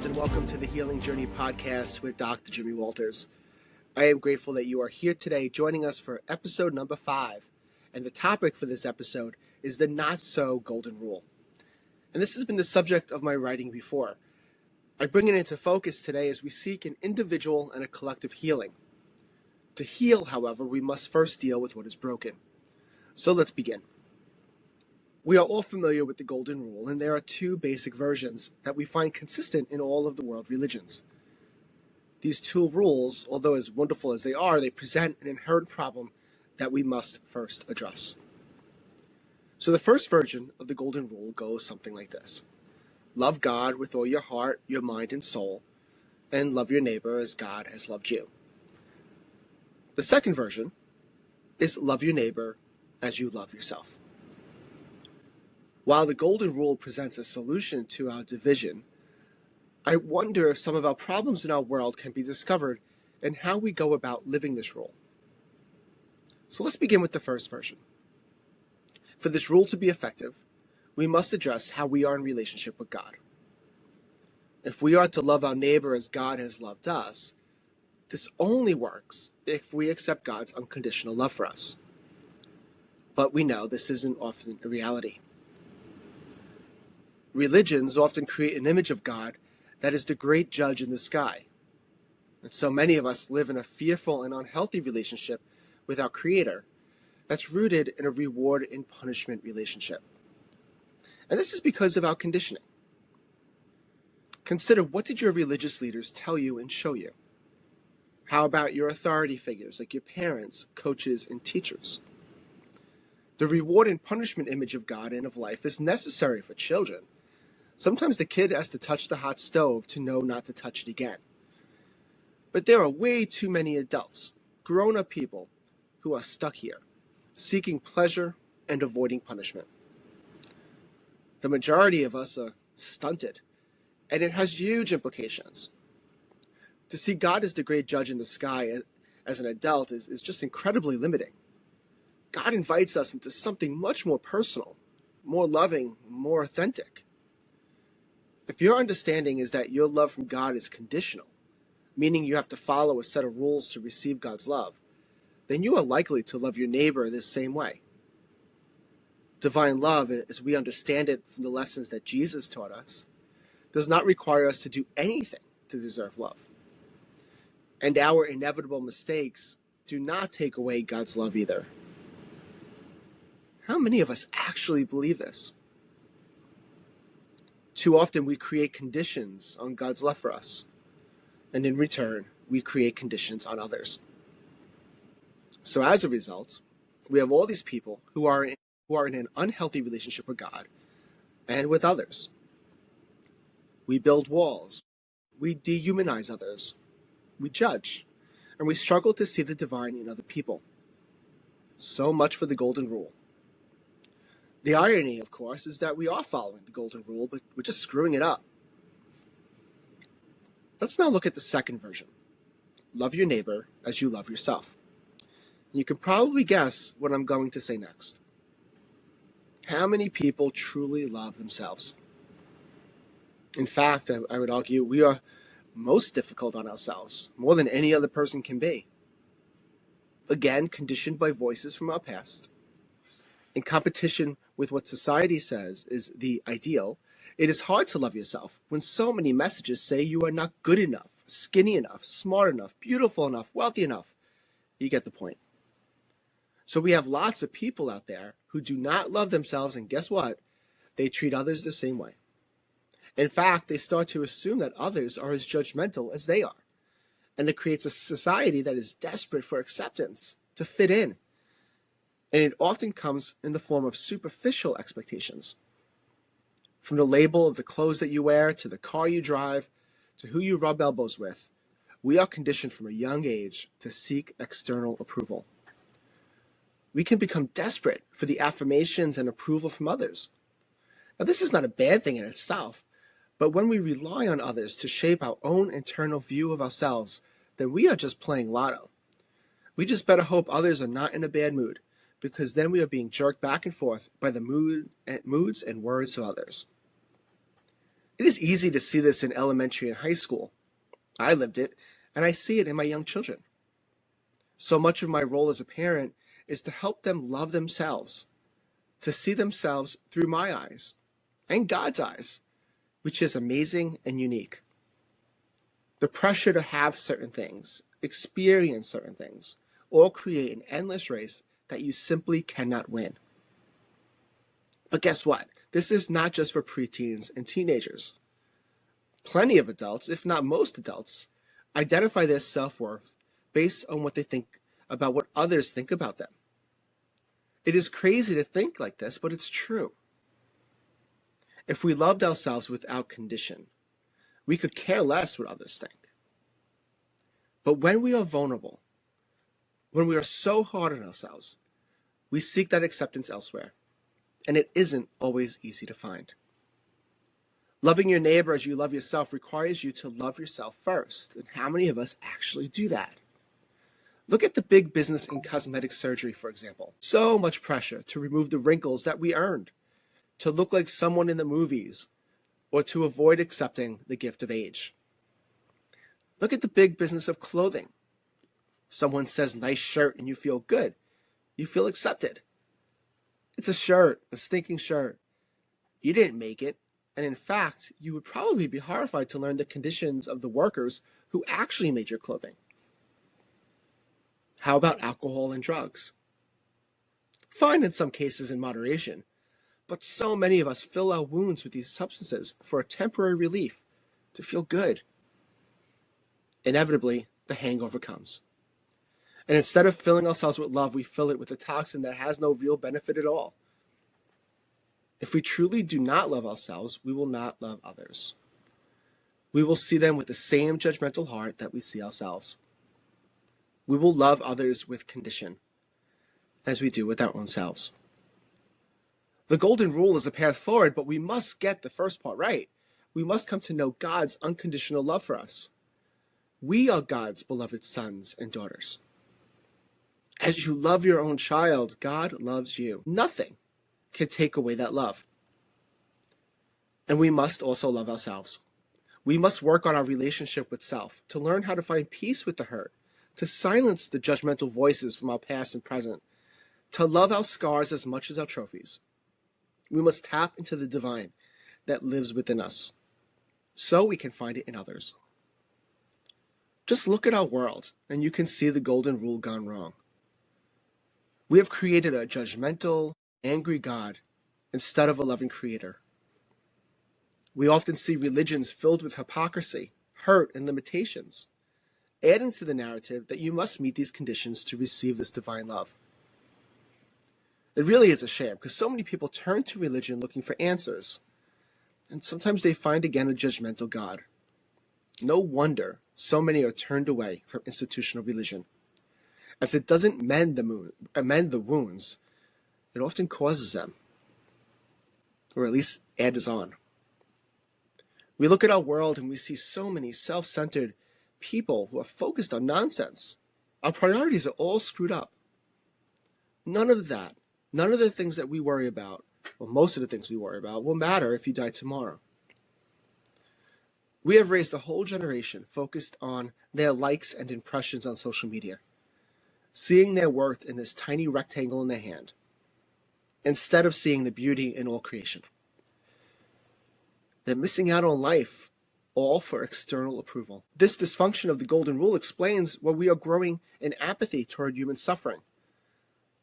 friends, and welcome to the Healing Journey podcast with Dr. Jimmy Walters. I am grateful that you are here today joining us for episode number 5. And the topic for this episode is the not-so-golden rule. And this has been the subject of my writing before. I bring it into focus today as we seek an individual and a collective healing. To heal, however, we must first deal with what is broken. So let's begin. We are all familiar with the golden rule, and there are 2 basic versions that we find consistent in all of the world religions. These 2 rules, although as wonderful as they are, they present an inherent problem that we must first address. So the first version of the golden rule goes something like this. Love God with all your heart, your mind, and soul, and love your neighbor as God has loved you. The second version is love your neighbor as you love yourself. While the golden rule presents a solution to our division, I wonder if some of our problems in our world can be discovered in how we go about living this rule. So let's begin with the first version. For this rule to be effective, we must address how we are in relationship with God. If we are to love our neighbor as God has loved us, this only works if we accept God's unconditional love for us. But we know this isn't often a reality. Religions often create an image of God that is the great judge in the sky. And so many of us live in a fearful and unhealthy relationship with our Creator that's rooted in a reward and punishment relationship. And this is because of our conditioning. Consider, what did your religious leaders tell you and show you? How about your authority figures like your parents, coaches, and teachers? The reward and punishment image of God and of life is necessary for children. Sometimes the kid has to touch the hot stove to know not to touch it again. But there are way too many adults, grown-up people, who are stuck here, seeking pleasure and avoiding punishment. The majority of us are stunted, and it has huge implications. To see God as the great judge in the sky as an adult is just incredibly limiting. God invites us into something much more personal, more loving, more authentic. If your understanding is that your love from God is conditional, meaning you have to follow a set of rules to receive God's love, then you are likely to love your neighbor this same way. Divine love, as we understand it from the lessons that Jesus taught us, does not require us to do anything to deserve love. And our inevitable mistakes do not take away God's love either. How many of us actually believe this? Too often we create conditions on God's love for us, and in return, we create conditions on others. So as a result, we have all these people who are in an unhealthy relationship with God and with others. We build walls, we dehumanize others, we judge, and we struggle to see the divine in other people. So much for the golden rule. The irony, of course, is that we are following the golden rule, but we're just screwing it up. Let's now look at the second version. Love your neighbor as you love yourself. You can probably guess what I'm going to say next. How many people truly love themselves? In fact, I would argue we are most difficult on ourselves, more than any other person can be. Again, conditioned by voices from our past. In competition with what society says is the ideal, it is hard to love yourself when so many messages say you are not good enough, skinny enough, smart enough, beautiful enough, wealthy enough. You get the point. So we have lots of people out there who do not love themselves, and guess what? They treat others the same way. In fact, they start to assume that others are as judgmental as they are. And it creates a society that is desperate for acceptance, to fit in. And it often comes in the form of superficial expectations. From the label of the clothes that you wear, to the car you drive, to who you rub elbows with, we are conditioned from a young age to seek external approval. We can become desperate for the affirmations and approval from others. Now, this is not a bad thing in itself, but when we rely on others to shape our own internal view of ourselves, then we are just playing lotto. We just better hope others are not in a bad mood, because then we are being jerked back and forth by the moods and words of others. It is easy to see this in elementary and high school. I lived it, and I see it in my young children. So much of my role as a parent is to help them love themselves, to see themselves through my eyes and God's eyes, which is amazing and unique. The pressure to have certain things, experience certain things, all create an endless race that you simply cannot win. But guess what? This is not just for preteens and teenagers. Plenty of adults, if not most adults, identify their self-worth based on what they think about what others think about them. It is crazy to think like this, but it's true. If we loved ourselves without condition, we could care less what others think. But when we are vulnerable, when we are so hard on ourselves, we seek that acceptance elsewhere, and it isn't always easy to find. Loving your neighbor as you love yourself requires you to love yourself first. And how many of us actually do that? Look at the big business in cosmetic surgery, for example. So much pressure to remove the wrinkles that we earned, to look like someone in the movies, or to avoid accepting the gift of age. Look at the big business of clothing. Someone says nice shirt and you feel good. You feel accepted. It's a shirt, a stinking shirt. You didn't make it. And in fact, you would probably be horrified to learn the conditions of the workers who actually made your clothing. How about alcohol and drugs? Fine in some cases in moderation, but so many of us fill our wounds with these substances for a temporary relief, to feel good. Inevitably, the hangover comes. And instead of filling ourselves with love, we fill it with a toxin that has no real benefit at all. If we truly do not love ourselves, we will not love others. We will see them with the same judgmental heart that we see ourselves. We will love others with condition, as we do with our own selves. The golden rule is a path forward, but we must get the first part right. We must come to know God's unconditional love for us. We are God's beloved sons and daughters. As you love your own child, God loves you. Nothing can take away that love. And we must also love ourselves. We must work on our relationship with self, to learn how to find peace with the hurt, to silence the judgmental voices from our past and present, to love our scars as much as our trophies. We must tap into the divine that lives within us, so we can find it in others. Just look at our world, and you can see the golden rule gone wrong. We have created a judgmental, angry God instead of a loving creator. We often see religions filled with hypocrisy, hurt, and limitations, adding to the narrative that you must meet these conditions to receive this divine love. It really is a shame, because so many people turn to religion looking for answers, and sometimes they find again a judgmental God. No wonder so many are turned away from institutional religion, as it doesn't mend the wounds. It often causes them, or at least adds on. We look at our world and we see so many self-centered people who are focused on nonsense. Our priorities are all screwed up. None of the things that we worry about, or most of the things we worry about, will matter if you die tomorrow. We have raised a whole generation focused on their likes and impressions on social media, seeing their worth in this tiny rectangle in their hand, instead of seeing the beauty in all creation. They're missing out on life, all for external approval. This dysfunction of the golden rule explains why we are growing in apathy toward human suffering.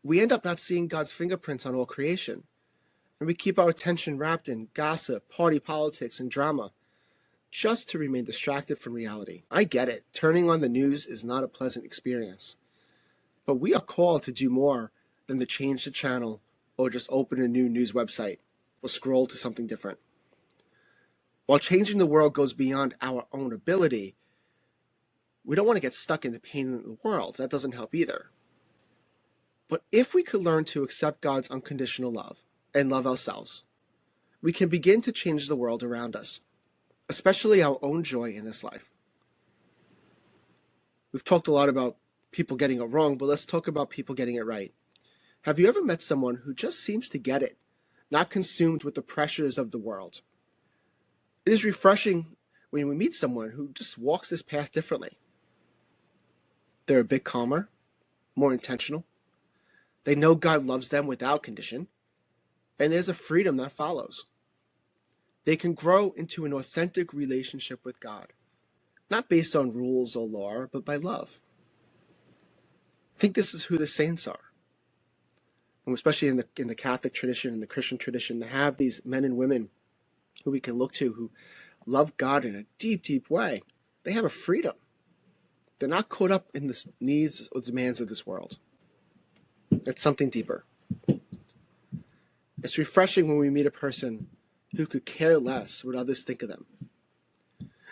We end up not seeing God's fingerprints on all creation, and we keep our attention wrapped in gossip, party politics, and drama, just to remain distracted from reality. I get it. Turning on the news is not a pleasant experience, but we are called to do more than to change the channel or just open a new news website or scroll to something different. While changing the world goes beyond our own ability, we don't want to get stuck in the pain in the world. That doesn't help either. But if we could learn to accept God's unconditional love and love ourselves, we can begin to change the world around us, especially our own joy in this life. We've talked a lot about people getting it wrong, but let's talk about people getting it right. Have you ever met someone who just seems to get it, not consumed with the pressures of the world? It is refreshing when we meet someone who just walks this path differently. They're a bit calmer, more intentional. They know God loves them without condition, and there's a freedom that follows. They can grow into an authentic relationship with God, not based on rules or law, but by love. I think this is who the saints are. And especially in the Catholic tradition and the Christian tradition, to have these men and women who we can look to who love God in a deep, deep way. They have a freedom. They're not caught up in the needs or demands of this world. It's something deeper. It's refreshing when we meet a person who could care less what others think of them.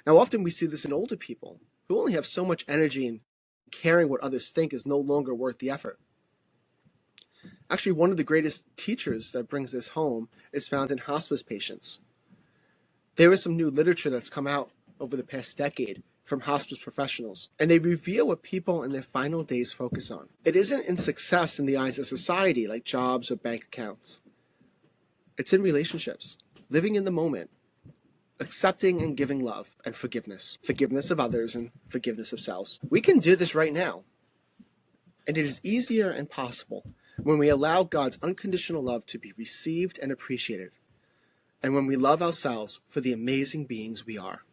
Now, often we see this in older people who only have so much energy, and caring what others think is no longer worth the effort. Actually, one of the greatest teachers that brings this home is found in hospice patients. There is some new literature that's come out over the past decade from hospice professionals, and they reveal what people in their final days focus on. It isn't in success in the eyes of society like jobs or bank accounts. It's in relationships, living in the moment, accepting and giving love and forgiveness of others and forgiveness of selves. We can do this right now, and it is easier and possible when we allow God's unconditional love to be received and appreciated, and when we love ourselves for the amazing beings we are.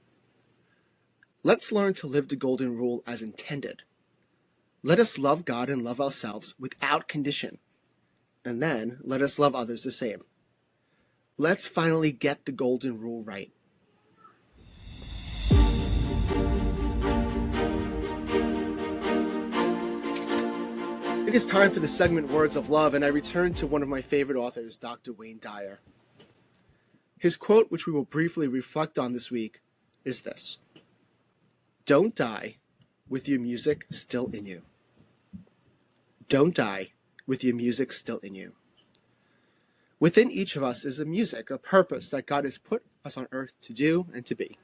Let's learn to live the golden rule as intended. Let us love God and love ourselves without condition, and then let us love others the same. Let's finally get the golden rule right. It is time for the segment Words of Love, and I return to one of my favorite authors, Dr. Wayne Dyer. His quote, which we will briefly reflect on this week, is this: "Don't die with your music still in you." Don't die with your music still in you. Within each of us is a music, a purpose that God has put us on earth to do and to be.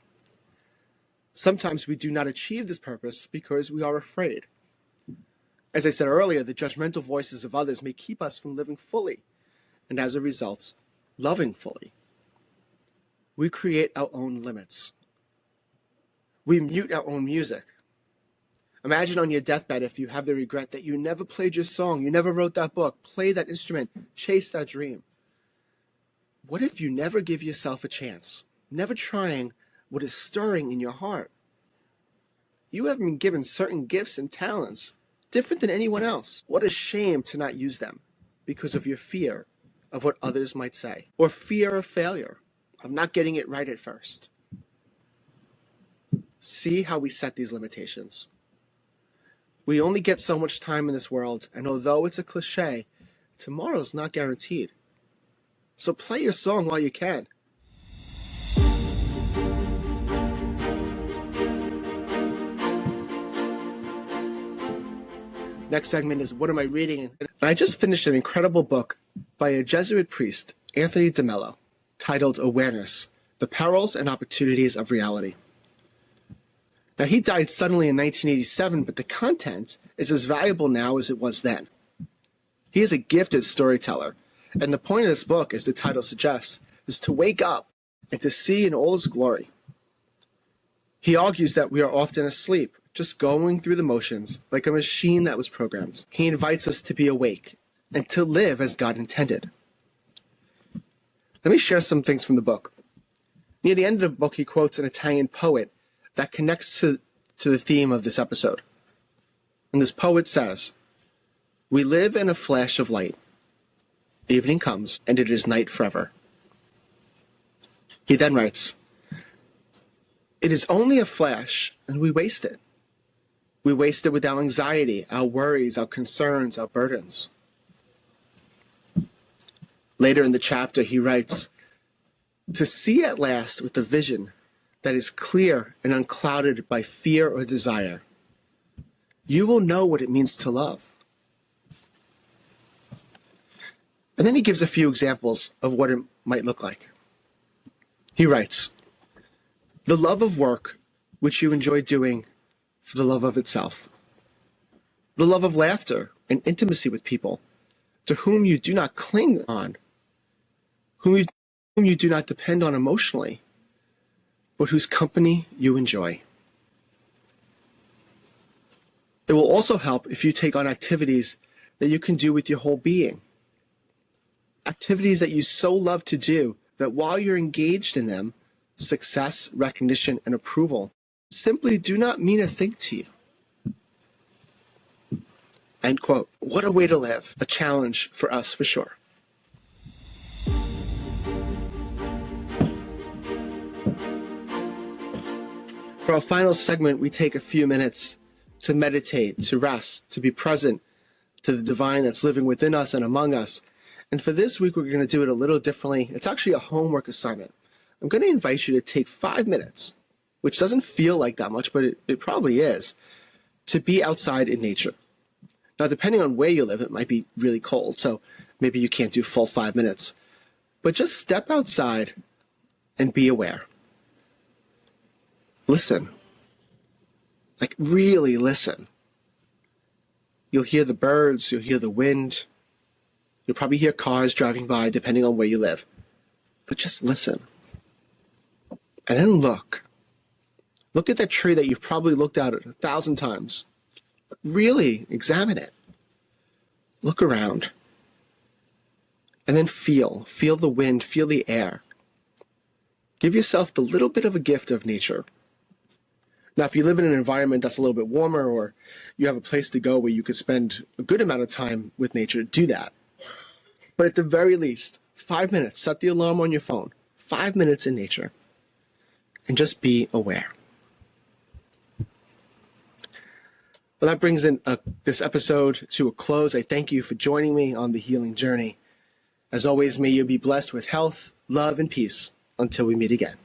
Sometimes we do not achieve this purpose because we are afraid. As I said earlier, the judgmental voices of others may keep us from living fully, and as a result, loving fully. We create our own limits. We mute our own music. Imagine on your deathbed if you have the regret that you never played your song, you never wrote that book, played that instrument, chased that dream. What if you never give yourself a chance, never trying what is stirring in your heart? You have been given certain gifts and talents, different than anyone else. What a shame to not use them because of your fear of what others might say, or fear of failure, of not getting it right at first. See how we set these limitations. We only get so much time in this world, and although it's a cliche, tomorrow's not guaranteed. So play your song while you can. Next segment is What Am I Reading? And I just finished an incredible book by a Jesuit priest, Anthony DeMello, titled Awareness: The Perils and Opportunities of Reality. Now, he died suddenly in 1987, but the content is as valuable now as it was then. He is a gifted storyteller, and the point of this book, as the title suggests, is to wake up and to see in all his glory. He argues that we are often asleep, just going through the motions like a machine that was programmed. He invites us to be awake and to live as God intended. Let me share some things from the book. Near the end of the book, he quotes an Italian poet that connects to the theme of this episode. And this poet says, "We live in a flash of light. Evening comes, and it is night forever." He then writes, "It is only a flash, and we waste it. We waste it with our anxiety, our worries, our concerns, our burdens." Later in the chapter, he writes, "To see at last with a vision that is clear and unclouded by fear or desire, you will know what it means to love." And then he gives a few examples of what it might look like. He writes, "The love of work, which you enjoy doing for the love of itself. The love of laughter and intimacy with people to whom you do not cling on, whom you do not depend on emotionally, but whose company you enjoy. It will also help if you take on activities that you can do with your whole being. Activities that you so love to do that while you're engaged in them, success, recognition, and approval simply do not mean a thing to you. End quote. What a way to live. A challenge for us for sure. For our final segment, we take a few minutes to meditate, to rest, to be present to the divine that's living within us and among us. And for this week, we're going to do it a little differently. It's actually a homework assignment. I'm going to invite you to take 5 minutes, which doesn't feel like that much, but it probably is, to be outside in nature. Now, depending on where you live, it might be really cold, so maybe you can't do full 5 minutes. But just step outside and be aware. Listen. Like, really listen. You'll hear the birds, you'll hear the wind. You'll probably hear cars driving by, depending on where you live. But just listen. And then look. Look at that tree that you've probably looked at 1,000 times. But really examine it. Look around. And then feel. Feel the wind, feel the air. Give yourself the little bit of a gift of nature. Now, if you live in an environment that's a little bit warmer, or you have a place to go where you could spend a good amount of time with nature, do that. But at the very least, 5 minutes, set the alarm on your phone, 5 minutes in nature, and just be aware. Well, that brings in this episode to a close. I thank you for joining me on the healing journey. As always, may you be blessed with health, love, and peace until we meet again.